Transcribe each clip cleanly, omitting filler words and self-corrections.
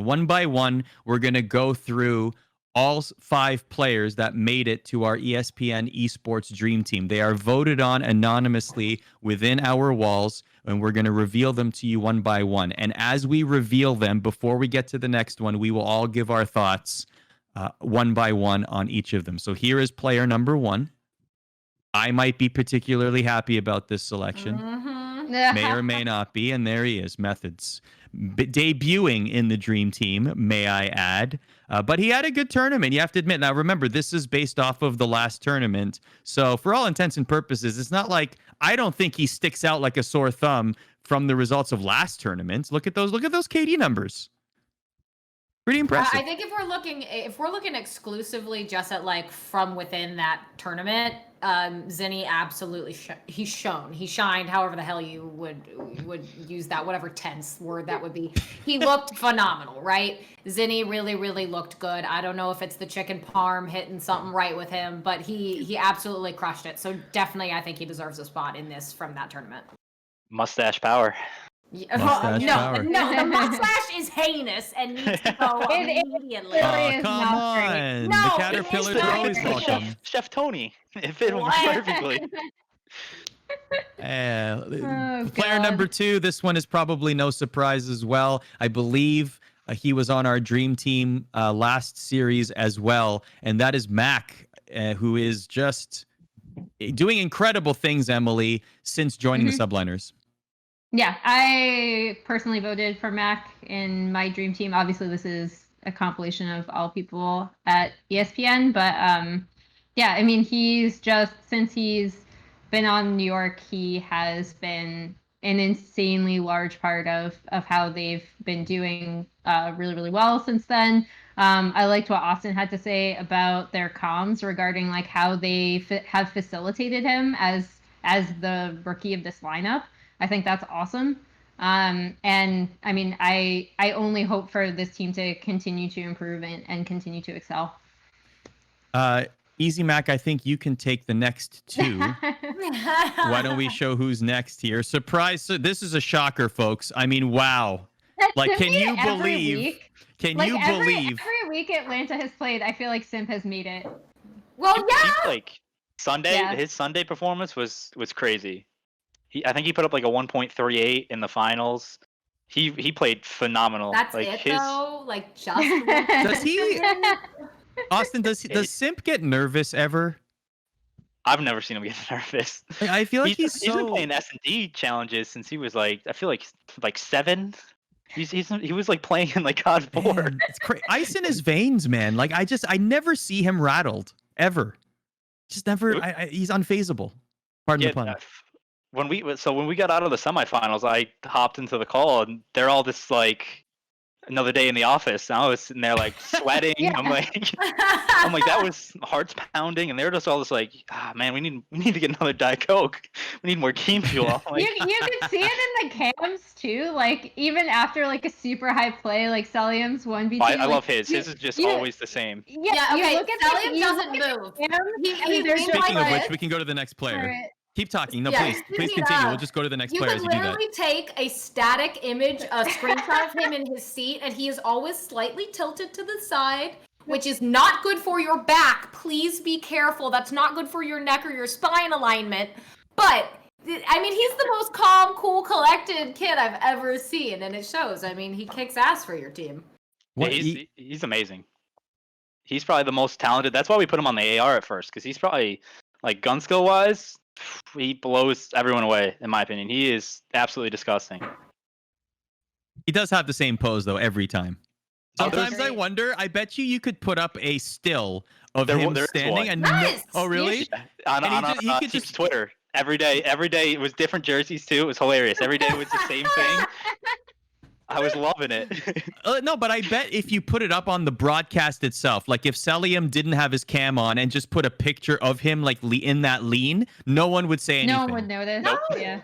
One by one, we're going to go through all 5 players that made it to our ESPN Esports Dream Team. They are voted on anonymously within our walls, and we're going to reveal them to you one by one. And as we reveal them, before we get to the next one, we will all give our thoughts one by one on each of them. So here is player number 1. I might be particularly happy about this selection. May or may not be. And there he is, Methods. Debuting in the Dream Team, may I add. But he had a good tournament, you have to admit. Now, remember, this is based off of the last tournament. So for all intents and purposes, it's not like I don't think he sticks out like a sore thumb from the results of last tournament. Look at those KD numbers. Pretty impressive. I think if we're looking exclusively just at like from within that tournament, Zinni absolutely he shined, however the hell you would use that, whatever tense word that would be. He looked phenomenal, right? Zinni really looked good. I don't know if it's the chicken parm hitting something right with him, but he absolutely crushed it. So definitely I think he deserves a spot in this from that tournament. Mustache power. Power. No, the mustache is heinous and needs to go immediately. Oh, come on. No, the caterpillars are always welcome. Chef Tony. It fit him perfectly. Player number 2, this one is probably no surprise as well. I believe he was on our Dream Team last series as well, and that is Mac, who is just doing incredible things, Emily, since joining the Subliners. Yeah, I personally voted for Mac in my Dream Team. Obviously, this is a compilation of all people at ESPN, but yeah, I mean, since he's been on New York, he has been an insanely large part of how they've been doing really well since then. I liked what Austin had to say about their comms regarding like how they have facilitated him as the rookie of this lineup. I think that's awesome. And I mean, I only hope for this team to continue to improve and continue to excel. Easy Mac, I think you can take the next 2. Why don't we show who's next here? Surprise. So this is a shocker, folks. I mean, wow. Like, can you believe? Every week Atlanta has played, I feel like Simp has made it. Well, yeah. Like Sunday, his Sunday performance was crazy. I think he put up like a 1.38 in the finals. He played phenomenal. That's like though. Like just does he? Austin, does Simp get nervous ever? I've never seen him get nervous. I feel like he's been playing S&D challenges since he was like, I feel like 7. He was like playing in like COD 4. Man, it's crazy. Ice in his veins, man. Like I never see him rattled ever. Just never. He's unfazable. Pardon the pun. When we got out of the semifinals, I hopped into the call and they're all just like another day in the office. And I was sitting there like sweating. Yeah. I'm like that was hearts pounding, and they're just all just like, man, we need to get another Diet Coke. We need more team fuel. Like, you could see it in the cams too. Like even after like a super high play, like Celium's 1v2. I love his. His is just always the same. Yeah. Okay. Celium doesn't move. Speaking of which, we can go to the next player. Keep talking. No, please continue. We'll just go to the next player as you do that. You could literally take a static image, a screenshot of him in his seat, and he is always slightly tilted to the side, which is not good for your back. Please be careful. That's not good for your neck or your spine alignment. But, I mean, he's the most calm, cool, collected kid I've ever seen, and it shows. I mean, he kicks ass for your team. Yeah, he's amazing. He's probably the most talented. That's why we put him on the AR at first, because he's probably, like, gun skill-wise, he blows everyone away, in my opinion. He is absolutely disgusting. He does have the same pose, though, every time. Sometimes I wonder, I bet you could put up a still of him standing. And oh, really? On just Twitter. Every day it was different jerseys, too. It was hilarious. Every day it was the same thing. I was loving it. No, but I bet if you put it up on the broadcast itself, like if Celium didn't have his cam on and just put a picture of him like in that lean, no one would say anything. No one would notice. Nope. Yeah.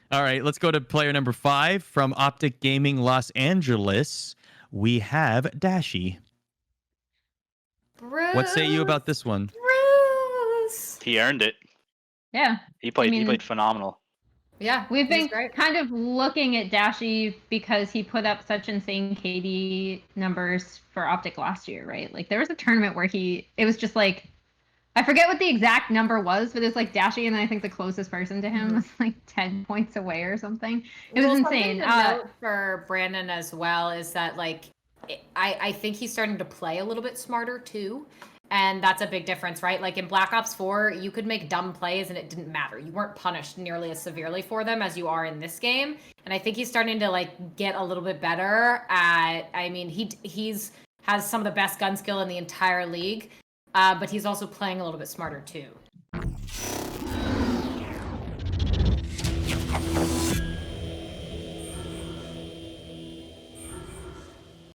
All right, let's go to player number 5 from Optic Gaming Los Angeles. We have Dashi. Bruce. What say you about this one? Bruce. He earned it. Yeah. He played phenomenal. Yeah, We've he was been great. kind of looking at Dashy because he put up such insane KD numbers for Optic last year, right? Like there was a tournament where it was just like, I forget what the exact number was, but it's like Dashy, and then I think the closest person to him was like 10 points away or something. It was insane. Something to note for Brandon as well is that like I think he's starting to play a little bit smarter too. And that's a big difference, right? Like in Black Ops 4, you could make dumb plays and it didn't matter. You weren't punished nearly as severely for them as you are in this game. And I think he's starting to like get a little bit better at, I mean, he's has some of the best gun skill in the entire league, but he's also playing a little bit smarter too.